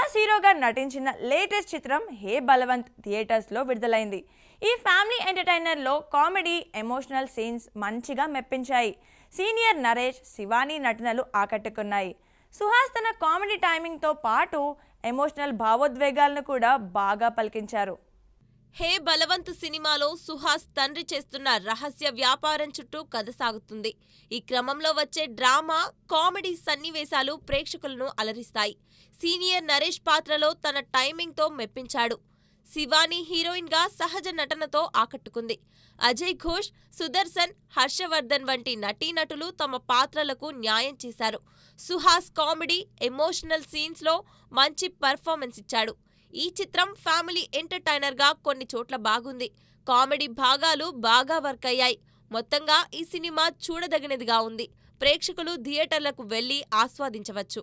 సుహాస్ హీరోగా నటించిన లేటెస్ట్ చిత్రం హే బలవంత్ థియేటర్స్లో విడుదలైంది. ఈ ఫ్యామిలీ ఎంటర్టైనర్లో కామెడీ, ఎమోషనల్ సీన్స్ మంచిగా మెప్పించాయి. సీనియర్ నరేష్, శివాని నటనలు ఆకట్టుకున్నాయి. సుహాస్ తన కామెడీ టైమింగ్తో పాటు ఎమోషనల్ భావోద్వేగాలను కూడా బాగా పలికించారు. హే బలవంత్ సినిమాలో సుహాస్ తండ్రి చేస్తున్న రహస్య వ్యాపారం చుట్టూ కథ సాగుతుంది. ఈ క్రమంలో వచ్చే డ్రామా, కామెడీ సన్నివేశాలు ప్రేక్షకులను అలరిస్తాయి. సీనియర్ నరేష్ పాత్రలో తన టైమింగ్తో మెప్పించాడు. శివాని హీరోయిన్గా సహజ నటనతో ఆకట్టుకుంది. అజయ్ ఘోష్, సుదర్శన్, హర్షవర్ధన్ వంటి నటీనటులు తమ పాత్రలకు న్యాయం చేశారు. సుహాస్ కామెడీ, ఎమోషనల్ సీన్స్లో మంచి పర్ఫార్మెన్స్ ఇచ్చాడు. ఈ చిత్రం ఫ్యామిలీ ఎంటర్టైనర్గా కొన్ని చోట్ల బాగుంది. కామెడీ భాగాలు బాగా వర్క్ అయ్యాయి. మొత్తంగా ఈ సినిమా చూడదగినదిగా ఉంది. ప్రేక్షకులు థియేటర్లకు వెళ్లి ఆస్వాదించవచ్చు.